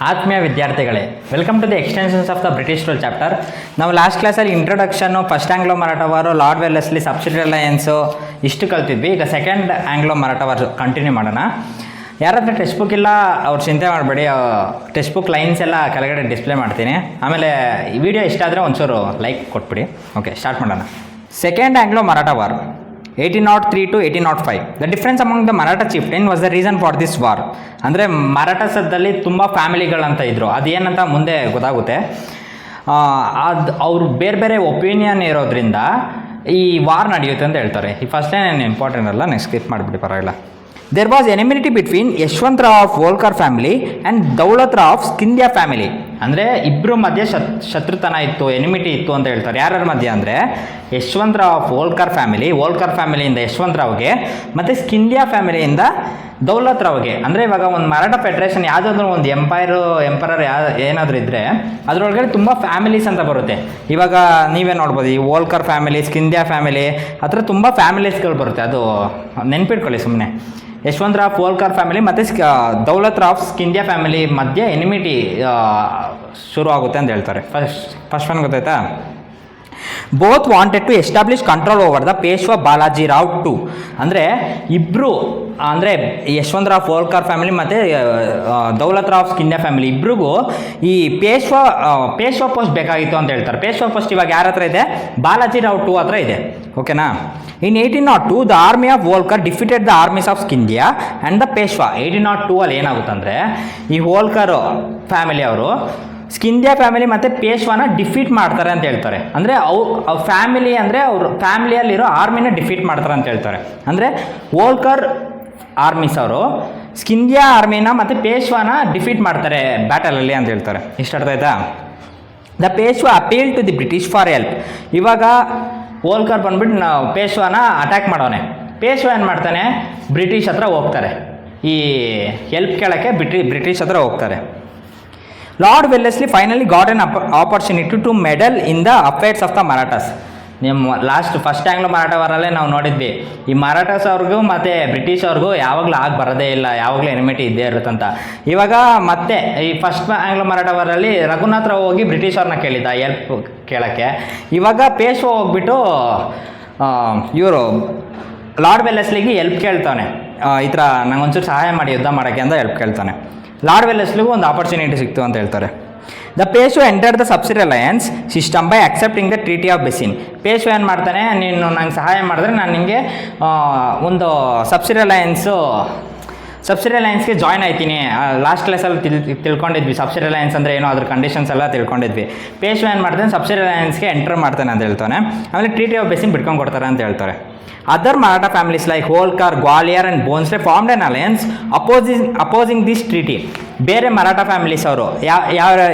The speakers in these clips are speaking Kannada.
ಆತ್ಮೀಯ ವಿದ್ಯಾರ್ಥಿಗಳೇ, welcome to the extensions of the British rule chapter. ನಾವು ಲಾಸ್ಟ್ ಕ್ಲಾಸಲ್ಲಿ introduction, first Anglo Maratha war, Lord Wellesley, subsidy alliance ಇಷ್ಟು ಕಲ್ತಿದ್ವಿ. ಈಗ second Anglo Maratha war continue ಮಾಡೋಣ. ಯಾರಾದ್ರೂ ಟೆಕ್ಸ್ಟ್ ಬುಕ್ ಇಲ್ಲ ಅವ್ರು ಚಿಂತೆ ಮಾಡಬೇಡಿ, ಟೆಕ್ಸ್ಟ್ ಬುಕ್ ಲೈನ್ಸ್ ಎಲ್ಲ ಕೆಳಗಡೆ ಡಿಸ್ಪ್ಲೇ ಮಾಡ್ತೀನಿ. ಆಮೇಲೆ ಈ ವಿಡಿಯೋ ಇಷ್ಟ ಆದರೆ ಒಂಚೂರು ಲೈಕ್ ಕೊಟ್ಬಿಡಿ. ಓಕೆ, ಸ್ಟಾರ್ಟ್ ಮಾಡೋಣ. Second Anglo Maratha war 1803 to 1805. The difference among the Maratha chieftain was the reason for this war. ಅಂದರೆ ಮರಾಠಸದಲ್ಲಿ ತುಂಬ ಫ್ಯಾಮಿಲಿಗಳಂತ ಇದ್ದರು. ಅದೇನಂತ ಮುಂದೆ ಗೊತ್ತಾಗುತ್ತೆ. ಅದು ಅವರು ಬೇರೆ ಬೇರೆ ಒಪಿನಿಯನ್ ಇರೋದ್ರಿಂದ ಈ ವಾರ್ ನಡೆಯುತ್ತೆ ಅಂತ ಹೇಳ್ತಾರೆ. ಈ ಫಸ್ಟ್ ಏನು ಇಂಪಾರ್ಟೆಂಟ್ ಅಲ್ಲ, ನೆಕ್ಸ್ಟ್ ಸ್ಕಿಪ್ ಮಾಡಿಬಿಡಿ, ಪರವಾಗಿಲ್ಲ. There was enmity between Yashwantrao of Holkar family and Daulat Rao of Scindia family. ಅಂದರೆ ಇಬ್ಬರು ಮಧ್ಯೆ ಶತ್ರುತನ ಇತ್ತು, ಎನಿಮಿಟಿ ಇತ್ತು ಅಂತ ಹೇಳ್ತಾರೆ. ಯಾರ್ಯಾರ ಮಧ್ಯೆ ಅಂದರೆ ಯಶವಂತರಾವ್ ಆಫ್ ಹೋಲ್ಕರ್ ಫ್ಯಾಮಿಲಿಯಿಂದ ಯಶವಂತರಾವ್ಗೆ ಮತ್ತು ಸ್ಕಿಂದ್ಯಾ ಫ್ಯಾಮಿಲಿಯಿಂದ ದೌಲತ್ ರಾವ್ಗೆ. ಅಂದರೆ ಇವಾಗ ಒಂದು ಮರಾಠ ಫೆಡ್ರೇಷನ್ ಯಾವುದಾದ್ರೂ ಒಂದು ಎಂಪರರ್ ಏನಾದರೂ ಇದ್ದರೆ ಅದರೊಳಗಡೆ ತುಂಬ ಫ್ಯಾಮಿಲೀಸ್ ಅಂತ ಬರುತ್ತೆ. ಇವಾಗ ನೀವೇ ನೋಡ್ಬೋದು, ಈ ಹೋಲ್ಕರ್ ಫ್ಯಾಮಿಲಿ, ಸ್ಕಿಂದ್ಯಾ ಫ್ಯಾಮಿಲಿ ಹತ್ರ ತುಂಬ ಫ್ಯಾಮಿಲೀಸ್ಗಳು ಬರುತ್ತೆ. ಅದು ನೆನ್ಪಿಟ್ಕೊಳ್ಳಿ ಸುಮ್ಮನೆ. ಯಶವಂತರಾವ್ ಹೋಲ್ಕರ್ ಫ್ಯಾಮಿಲಿ ಮತ್ತು ದೌಲತ್ ರಾವ್ ಸ್ಕಿಂದ್ಯಾ ಫ್ಯಾಮಿಲಿ ಮಧ್ಯೆ ಎನಿಮಿಟಿ ಶುರು ಆಗುತ್ತೆ ಅಂತ ಹೇಳ್ತಾರೆ. ಫಸ್ಟ್ ಒನ್ ಗೊತ್ತಾಯ್ತಾ? Both wanted to establish control over the Peshwa Balaji Rao two. ಅಂದರೆ ಇಬ್ಬರು, ಅಂದರೆ ಯಶವಂತರಾವ್ ಹೋಲ್ಕರ್ ಫ್ಯಾಮಿಲಿ ಮತ್ತು ದೌಲತ್ ರಾವ್ ಸ್ಕಿಂದ್ಯಾ ಫ್ಯಾಮಿಲಿ ಇಬ್ರಿಗೂ ಈ ಪೇಶ್ವಾ ಪೋಸ್ಟ್ ಬೇಕಾಗಿತ್ತು ಅಂತ ಹೇಳ್ತಾರೆ. ಪೇಶ್ವಾ ಪೋಸ್ಟ್ ಇವಾಗ ಯಾರ ಹತ್ರ ಇದೆ? ಬಾಲಾಜಿ ರಾವ್ ಟು ಹತ್ರ ಇದೆ. ಓಕೆನಾ? In 1802 the army of Holkar defeated the armies of Scindia and the Peshwa. 1802 ಅಲ್ಲಿ ಏನಾಗುತ್ತಂದರೆ ಈ ಹೋಲ್ಕರ್ ಫ್ಯಾಮಿಲಿ ಅವರು ಸ್ಕಿಂದ್ಯಾ ಫ್ಯಾಮಿಲಿ ಮತ್ತು ಪೇಶ್ವಾನ ಡಿಫೀಟ್ ಮಾಡ್ತಾರೆ ಅಂತ ಹೇಳ್ತಾರೆ. ಅಂದರೆ ಅವ್ರ ಫ್ಯಾಮಿಲಿ ಅಂದರೆ ಅವ್ರ ಫ್ಯಾಮಿಲಿಯಲ್ಲಿರೋ ಆರ್ಮಿನ ಡಿಫೀಟ್ ಮಾಡ್ತಾರೆ ಅಂತ ಹೇಳ್ತಾರೆ. ಅಂದರೆ ಹೋಲ್ಕರ್ ಆರ್ಮೀಸ್ ಅವರು ಸ್ಕಿಂದ್ಯಾ ಆರ್ಮಿನ ಮತ್ತು ಪೇಶ್ವಾನ ಡಿಫೀಟ್ ಮಾಡ್ತಾರೆ ಬ್ಯಾಟಲಲ್ಲಿ ಅಂತ ಹೇಳ್ತಾರೆ. ಇಷ್ಟು ಅರ್ಥ ಆಯ್ತಾ? The Peshwa appeal to the British for help. ಇವಾಗ ಹೋಲ್ಕರ್ ಬಂದ್ಬಿಟ್ಟು ಪೇಶ್ವಾನ ಅಟ್ಯಾಕ್ ಮಾಡೋನೆ. ಪೇಶ್ವಾ ಏನು ಮಾಡ್ತಾನೆ? ಬ್ರಿಟಿಷ್ ಹತ್ರ ಹೋಗ್ತಾರೆ, ಈ ಹೆಲ್ಪ್ ಕೇಳೋಕ್ಕೆ ಬ್ರಿಟಿಷ್ ಹತ್ರ ಹೋಗ್ತಾರೆ. Lord Wellesley finally got an opportunity to meddle in the affairs of the Marathas. First Anglo Maratha ವಾರಲ್ಲೇ ನಾವು ನೋಡಿದ್ವಿ, ಈ ಮರಾಠಾಸ್ ಅವ್ರಿಗೂ ಮತ್ತು ಬ್ರಿಟಿಷ್ ಅವ್ರಿಗೂ ಯಾವಾಗಲೂ ಬರೋದೇ ಇಲ್ಲ, ಯಾವಾಗಲೂ ಎನಿಮಿಟಿ ಇದ್ದೇ ಇರುತ್ತಂತ. ಇವಾಗ ಮತ್ತೆ ಈ ಫಸ್ಟ್ ಆಂಗ್ಲೋ ಮರಾಠ ವಾರಲ್ಲಿ ರಘುನಾಥ್ ರಾವ್ ಹೋಗಿ ಬ್ರಿಟಿಷ್ ಅವ್ರನ್ನ ಕೇಳಿದ್ದ ಹೆಲ್ಪ್ ಕೇಳೋಕ್ಕೆ. ಇವಾಗ ಪೇಶ್ವಾ ಹೋಗ್ಬಿಟ್ಟು ಇವರು ಲಾರ್ಡ್ ವೆಲ್ಲೆಸ್ಲಿಗೆ ಹೆಲ್ಪ್ ಕೇಳ್ತಾನೆ. ಈ ಥರ ನಂಗೆ ಒಂಚೂರು ಸಹಾಯ ಮಾಡಿ ಯುದ್ಧ ಮಾಡೋಕ್ಕೆ ಅಂತ ಹೆಲ್ಪ್ ಕೇಳ್ತಾನೆ. ಲಾರ್ಡ್ ವೆಲ್ಲೆಸ್ಲಿಗೂ ಒಂದು ಆಪರ್ಚುನಿಟಿ ಸಿಕ್ತು ಅಂತ ಹೇಳ್ತಾರೆ. The Peshwa entered the subsidy alliance system by accepting the treaty of basin. Peshwa ಏನು ಮಾಡ್ತಾನೆ? ನೀನು ನಂಗೆ ಸಹಾಯ ಮಾಡಿದ್ರೆ ನಾನು ನಿಮಗೆ ಒಂದು ಸಬ್ಸಿಡಿ ಅಲಯನ್ಸ್ಗೆ ಜಾಯ್ನ್ ಆಯ್ತೀನಿ. ಲಾಸ್ಟ್ ಕ್ಲಾಸಲ್ಲಿ ತಿಳ್ಕೊಂಡಿದ್ವಿ ಸಬ್ಸಿಡಿ ಅಲಯನ್ಸ್ ಅಂದರೆ ಏನೋ, ಅದ್ರ ಕಂಡೀಷನ್ಸ್ ಎಲ್ಲ ತಿಳ್ಕೊಂಡಿದ್ವಿ. ಪೇಶ್ವಾ ಏನು ಮಾಡ್ತಾನೆ? ಸಬ್ಸಿಡಿ ಅಲಯನ್ಸ್ಗೆ ಎಂಟರ್ ಮಾಡ್ತಾನೆ ಅಂತ ಹೇಳ್ತಾನೆ. ಆಮೇಲೆ ಟ್ರೀಟಿ ಆಫ್ ಬೆಸಿನ್ ಬಿಟ್ಕೊಂಡು ಕೊಡ್ತಾರೆ ಅಂತ ಹೇಳ್ತಾರೆ. Other Maratha families like Holkar, Gwalior and Bhonsle formed an alliance opposing this treaty. ಬೇರೆ ಮರಾಠ ಫ್ಯಾಮಿಲೀಸ್ ಅವರು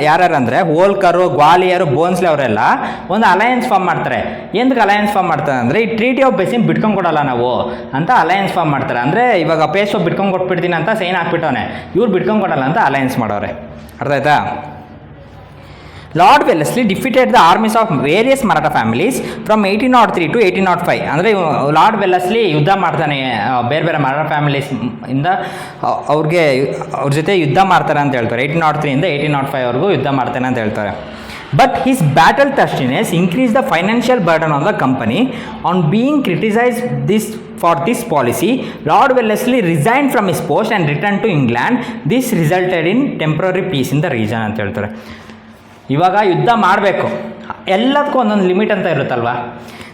ಯಾರ್ಯಾರಂದರೆ ಹೋಲ್ಕರು, ಗ್ವಾಲಿಯರು, ಬೋನ್ಸ್ಲೆ ಅವರೆಲ್ಲ ಒಂದು ಅಲಯನ್ಸ್ ಫಾರ್ಮ್ ಮಾಡ್ತಾರೆ. ಎಂದಕ್ಕೆ ಅಲಯನ್ಸ್ ಫಾರ್ಮ್ ಮಾಡ್ತಾರೆ ಅಂದರೆ ಈ ಟ್ರೀಟಿ ಆಫ್ ಬೆಸಿನ್ ಬಿಟ್ಕೊಂಡು ಕೊಡಲ್ಲ ನಾವು ಅಂತ ಅಲಯನ್ಸ್ ಫಾರ್ಮ್ ಮಾಡ್ತಾರೆ. ಅಂದರೆ ಇವಾಗ ಪೇಶ್ವಾ ಬಿಟ್ಕೊಂಡು ಕೊಟ್ಬಿಡ್ತೀನಿ ಅಂತ ಸೈನ್ ಹಾಕ್ಬಿಟ್ಟವನೆ, ಇವ್ರು ಬಿಟ್ಕೊಂಡು ಕೊಡಲ್ಲ ಅಂತ ಅಲಯನ್ಸ್ ಮಾಡೋರೆ. ಅರ್ಥ ಆಯ್ತಾ? Lord Wellesley defeated the armies of various Maratha families from 1803 to 1805. ಅಂದರೆ ಲಾರ್ಡ್ ವೆಲ್ಲೆಸ್ಲಿ ಯುದ್ಧ ಮಾಡ್ತಾನೆ ಬೇರೆ ಬೇರೆ ಮರಾಠ ಫ್ಯಾಮಿಲೀಸ್ ಇಂದ ಅವ್ರ ಜೊತೆ ಯುದ್ಧ ಮಾಡ್ತಾರೆ ಅಂತ ಹೇಳ್ತಾರೆ. 1803 ಇಂದ 1805ವರೆಗೂ ಯುದ್ಧ ಮಾಡ್ತಾನೆ ಅಂತ ಹೇಳ್ತಾರೆ. But his battle thirstiness increase the financial burden on the company. On being criticise for this policy, Lord Wellesley resign from his post and return to England. This resulted in temporary peace in the region ಅಂತ ಹೇಳ್ತಾರೆ. ಇವಾಗ ಯುದ್ಧ ಮಾಡಬೇಕು, ಎಲ್ಲದಕ್ಕೂ ಒಂದೊಂದು ಲಿಮಿಟ್ ಅಂತ ಇರುತ್ತಲ್ವ.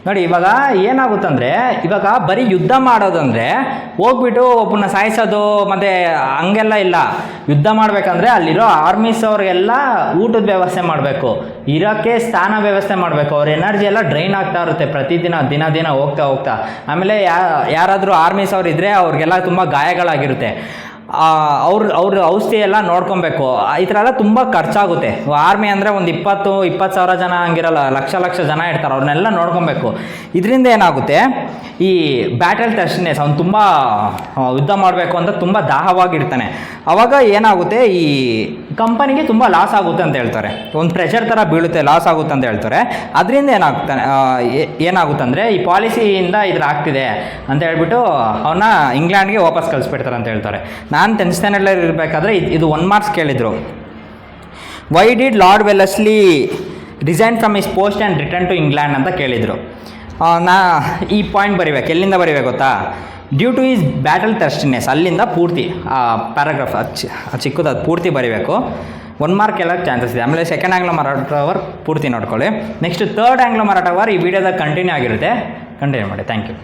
ನೋಡಿ ಇವಾಗ ಏನಾಗುತ್ತಂದರೆ, ಇವಾಗ ಬರೀ ಯುದ್ಧ ಮಾಡೋದಂದರೆ ಹೋಗ್ಬಿಟ್ಟು ಒಬ್ಬನ ಸಾಯಿಸೋದು ಮತ್ತು ಹಂಗೆಲ್ಲ ಇಲ್ಲ. ಯುದ್ಧ ಮಾಡಬೇಕಂದ್ರೆ ಅಲ್ಲಿರೋ ಆರ್ಮೀಸ್ ಅವ್ರಿಗೆಲ್ಲ ಊಟದ ವ್ಯವಸ್ಥೆ ಮಾಡಬೇಕು, ಇರೋಕ್ಕೆ ಸ್ಥಾನ ವ್ಯವಸ್ಥೆ ಮಾಡಬೇಕು. ಅವ್ರ ಎನರ್ಜಿ ಎಲ್ಲ ಡ್ರೈನ್ ಆಗ್ತಾ ಇರುತ್ತೆ ದಿನ ಹೋಗ್ತಾ. ಆಮೇಲೆ ಯಾರಾದರೂ ಆರ್ಮೀಸ್ ಅವ್ರು ಇದ್ದರೆ ಅವ್ರಿಗೆಲ್ಲ ತುಂಬ ಗಾಯಗಳಾಗಿರುತ್ತೆ. ಅವ್ರ ಔಷಧಿ ಎಲ್ಲ ನೋಡ್ಕೊಬೇಕು. ಈ ಥರ ಎಲ್ಲ ತುಂಬ ಖರ್ಚಾಗುತ್ತೆ. ಆರ್ಮಿ ಅಂದರೆ ಒಂದು 20,000 ಜನ ಹಂಗಿರಲ್ಲ, ಲಕ್ಷ ಜನ ಇರ್ತಾರೆ, ಅವ್ರನ್ನೆಲ್ಲ ನೋಡ್ಕೊಬೇಕು. ಇದರಿಂದ ಏನಾಗುತ್ತೆ, ಈ ಬ್ಯಾಟಲ್ ಥರ್ಸ್ಟಿನೆಸ್, ಅವ್ನು ತುಂಬ ಯುದ್ಧ ಮಾಡಬೇಕು ಅಂತ ತುಂಬ ದಾಹವಾಗಿರ್ತಾನೆ. ಆವಾಗ ಏನಾಗುತ್ತೆ, ಈ ಕಂಪನಿಗೆ ತುಂಬ ಲಾಸ್ ಆಗುತ್ತೆ ಅಂತ ಹೇಳ್ತಾರೆ. ಒಂದು ಪ್ರೆಷರ್ ಥರ ಬೀಳುತ್ತೆ, ಲಾಸ್ ಆಗುತ್ತೆ ಅಂತ ಹೇಳ್ತಾರೆ. ಅದರಿಂದ ಏನಾಗುತ್ತಂದರೆ ಈ ಪಾಲಿಸಿಯಿಂದ ಇದ್ರ ಆಗ್ತಿದೆ ಅಂತ ಹೇಳ್ಬಿಟ್ಟು ಅವನ್ನ ಇಂಗ್ಲೆಂಡ್ಗೆ ವಾಪಸ್ ಕಳಿಸ್ಬಿಡ್ತಾರೆ ಅಂತ ಹೇಳ್ತಾರೆ. ನಾನು 10th ಸ್ಟ್ಯಾಂಡರ್ಡಲ್ಲಿ ಇರಬೇಕಾದ್ರೆ ಇದು 1 ಮಾರ್ಕ್ಸ್ ಕೇಳಿದರು. Why did Lord Wellesley resign from his post and return to England ಅಂತ ಕೇಳಿದರು. ನಾ ಈ ಪಾಯಿಂಟ್ ಬರಿಬೇಕು, ಎಲ್ಲಿಂದ ಬರಿಬೇಕು ಗೊತ್ತಾ? Due to his battle thirstiness, ಅಲ್ಲಿಂದ ಪೂರ್ತಿ ಪ್ಯಾರಾಗ್ರಾಫ್ ಚಿಕ್ಕದು ಅದು ಪೂರ್ತಿ ಬರಿಬೇಕು. 1 ಮಾರ್ಕ್ ಎಲ್ಲಕ್ಕೆ ಚಾನ್ಸಸ್ ಇದೆ. ಆಮೇಲೆ ಸೆಕೆಂಡ್ ಆಂಗ್ಲೋ ಮರಾಠವರ್ ಪೂರ್ತಿ ನೋಡ್ಕೊಳ್ಳಿ. ನೆಕ್ಸ್ಟ್ ಥರ್ಡ್ ಆಂಗ್ಲೋ ಮರಾಠವರ್ ಈ ವಿಡಿಯೋದಾಗ ಕಂಟಿನ್ಯೂ ಆಗಿರುತ್ತೆ, ಕಂಟಿನ್ಯೂ ಮಾಡಿ. Thank you.